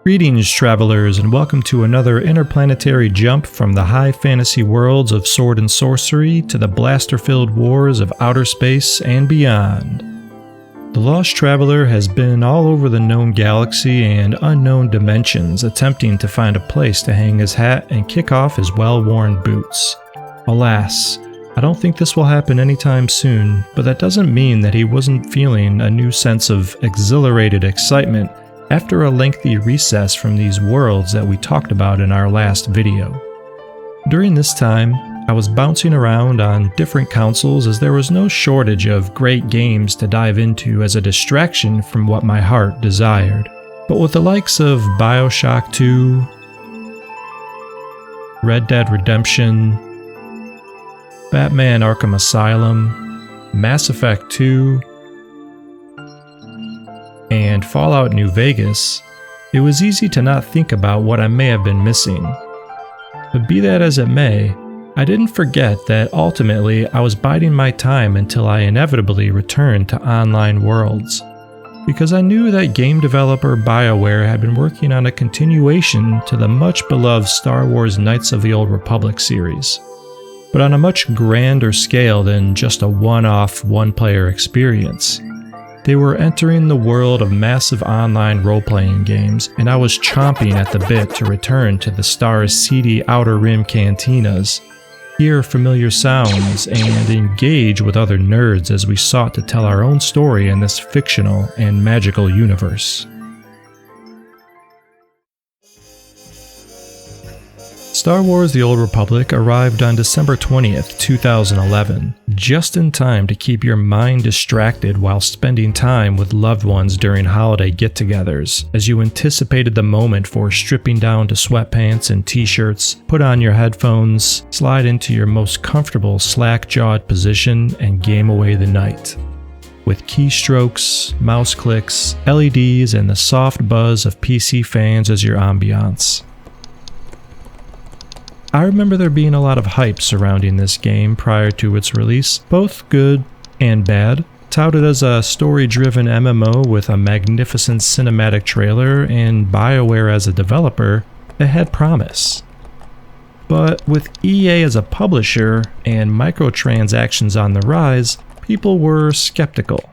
Greetings, travelers, and welcome to another interplanetary jump from the high fantasy worlds of sword and sorcery to the blaster-filled wars of outer space and beyond. The Lost Traveler has been all over the known galaxy and unknown dimensions, attempting to find a place to hang his hat and kick off his well-worn boots. Alas, I don't think this will happen anytime soon, but that doesn't mean that he wasn't feeling a new sense of exhilarated excitement after a lengthy recess from these worlds that we talked about in our last video. During this time, I was bouncing around on different consoles as there was no shortage of great games to dive into as a distraction from what my heart desired. But with the likes of BioShock 2, Red Dead Redemption, Batman Arkham Asylum, Mass Effect 2, and Fallout New Vegas, it was easy to not think about what I may have been missing. But be that as it may, I didn't forget that ultimately I was biding my time until I inevitably returned to online worlds, because I knew that game developer BioWare had been working on a continuation to the much beloved Star Wars Knights of the Old Republic series, but on a much grander scale than just a one-off, one-player experience. They were entering the world of massive online role-playing games, and I was chomping at the bit to return to the star's seedy Outer Rim cantinas, hear familiar sounds, and engage with other nerds as we sought to tell our own story in this fictional and magical universe. Star Wars The Old Republic arrived on December 20th, 2011, just in time to keep your mind distracted while spending time with loved ones during holiday get-togethers, as you anticipated the moment for stripping down to sweatpants and t-shirts, put on your headphones, slide into your most comfortable slack-jawed position, and game away the night. With keystrokes, mouse clicks, LEDs, and the soft buzz of PC fans as your ambiance. I remember there being a lot of hype surrounding this game prior to its release, both good and bad. Touted as a story-driven MMO with a magnificent cinematic trailer and BioWare as a developer, it had promise. But with EA as a publisher and microtransactions on the rise, people were skeptical.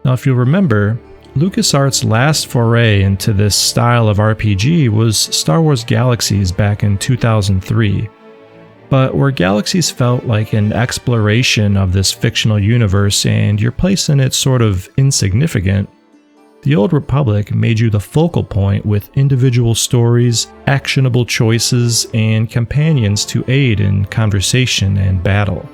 Now, if you'll remember, LucasArts' last foray into this style of RPG was Star Wars Galaxies back in 2003. But where Galaxies felt like an exploration of this fictional universe and your place in it sort of insignificant, The Old Republic made you the focal point with individual stories, actionable choices, and companions to aid in conversation and battle.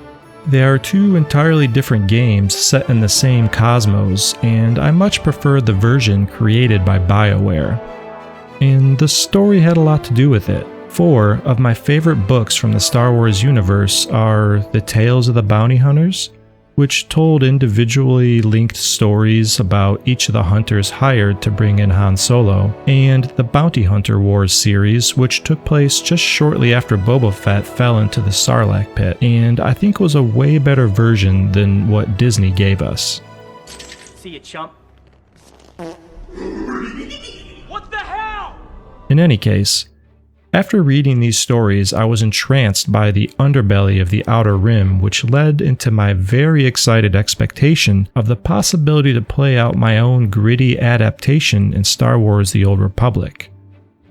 They are two entirely different games set in the same cosmos, and I much preferred the version created by BioWare. And the story had a lot to do with it. 4 of my favorite books from the Star Wars universe are The Tales of the Bounty Hunters, which told individually linked stories about each of the hunters hired to bring in Han Solo, and the Bounty Hunter Wars series, which took place just shortly after Boba Fett fell into the Sarlacc pit, and I think was a way better version than what Disney gave us. See you, chump. What the hell? In any case, after reading these stories, I was entranced by the underbelly of the Outer Rim, which led into my very excited expectation of the possibility to play out my own gritty adaptation in Star Wars The Old Republic.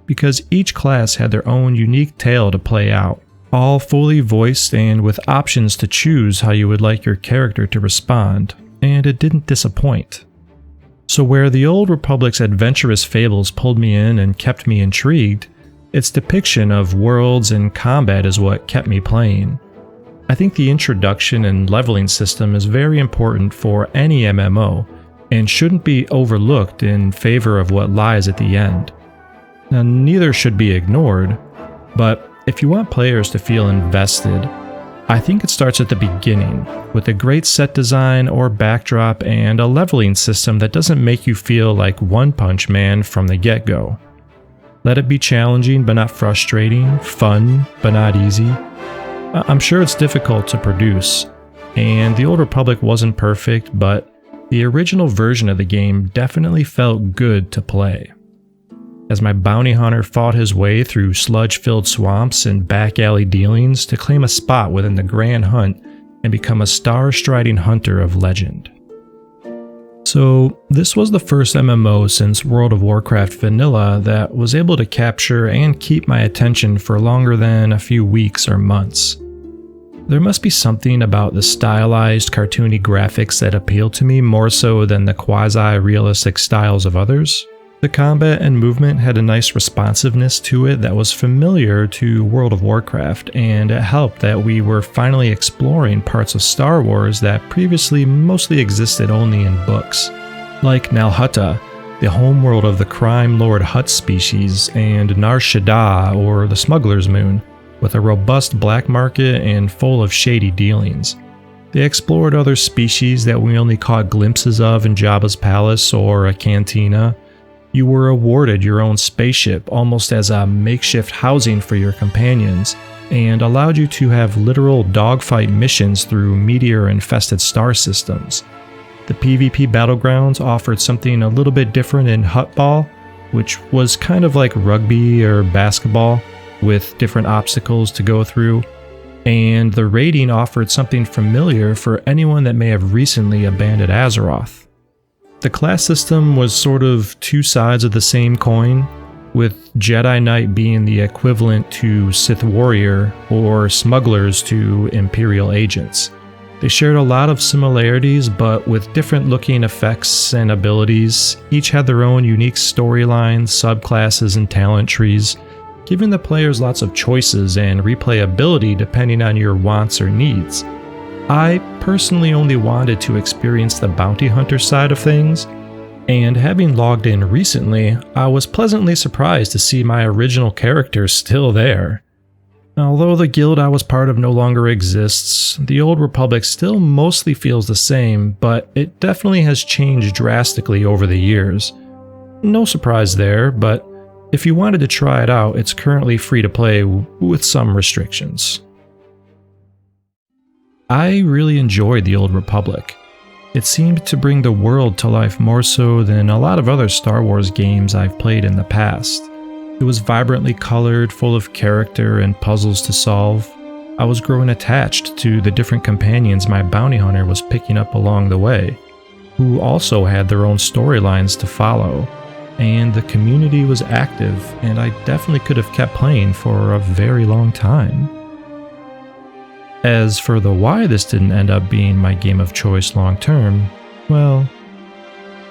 Because each class had their own unique tale to play out, all fully voiced and with options to choose how you would like your character to respond, and it didn't disappoint. So where The Old Republic's adventurous fables pulled me in and kept me intrigued, its depiction of worlds and combat is what kept me playing. I think the introduction and leveling system is very important for any MMO, and shouldn't be overlooked in favor of what lies at the end. Now, neither should be ignored, but if you want players to feel invested, I think it starts at the beginning, with a great set design or backdrop and a leveling system that doesn't make you feel like One Punch Man from the get-go. Let it be challenging but not frustrating, fun but not easy. I'm sure it's difficult to produce, and The Old Republic wasn't perfect, but The original version of the game definitely felt good to play. As my bounty hunter fought his way through sludge-filled swamps and back alley dealings to claim a spot within the grand hunt and become a star-striding hunter of legend. So, this was the first MMO since World of Warcraft Vanilla that was able to capture and keep my attention for longer than a few weeks or months. There must be something about the stylized, cartoony graphics that appealed to me more so than the quasi-realistic styles of others. The combat and movement had a nice responsiveness to it that was familiar to World of Warcraft, and it helped that we were finally exploring parts of Star Wars that previously mostly existed only in books, like Nal Hutta, the homeworld of the crime lord Hutt species, and Nar Shaddaa, or the Smuggler's Moon, with a robust black market and full of shady dealings. They explored other species that we only caught glimpses of in Jabba's palace or a cantina. You were awarded your own spaceship almost as a makeshift housing for your companions, and allowed you to have literal dogfight missions through meteor-infested star systems. The PvP battlegrounds offered something a little bit different in Huttball, which was kind of like rugby or basketball, with different obstacles to go through, and the raiding offered something familiar for anyone that may have recently abandoned Azeroth. The class system was sort of two sides of the same coin, with Jedi Knight being the equivalent to Sith Warrior or smugglers to Imperial agents. They shared a lot of similarities, but with different looking effects and abilities. Each had their own unique storylines, subclasses, and talent trees, giving the players lots of choices and replayability depending on your wants or needs. I personally only wanted to experience the bounty hunter side of things, and having logged in recently, I was pleasantly surprised to see my original character still there. Although the guild I was part of no longer exists, the Old Republic still mostly feels the same, but it definitely has changed drastically over the years. No surprise there, but if you wanted to try it out, it's currently free to play with some restrictions. I really enjoyed the Old Republic. It seemed to bring the world to life more so than a lot of other Star Wars games I've played in the past. It was vibrantly colored, full of character and puzzles to solve. I was growing attached to the different companions my bounty hunter was picking up along the way, who also had their own storylines to follow. And the community was active, and I definitely could have kept playing for a very long time. As for the why this didn't end up being my game of choice long term, well,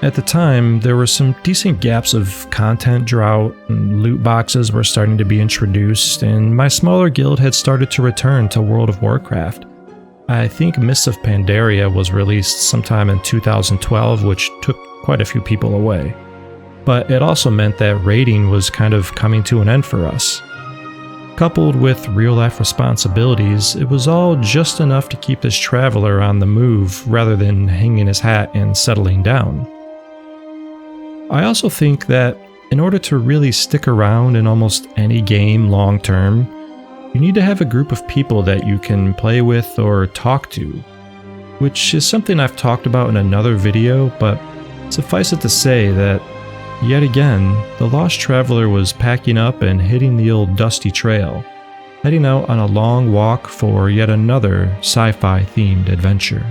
at the time there were some decent gaps of content drought, and loot boxes were starting to be introduced, and my smaller guild had started to return to World of Warcraft. I think Mists of Pandaria was released sometime in 2012, which took quite a few people away. But it also meant that raiding was kind of coming to an end for us. Coupled with real-life responsibilities, it was all just enough to keep this traveler on the move rather than hanging his hat and settling down. I also think that in order to really stick around in almost any game long-term, you need to have a group of people that you can play with or talk to, which is something I've talked about in another video, but suffice it to say that yet again, the Lost Traveler was packing up and hitting the old dusty trail, heading out on a long walk for yet another sci-fi themed adventure.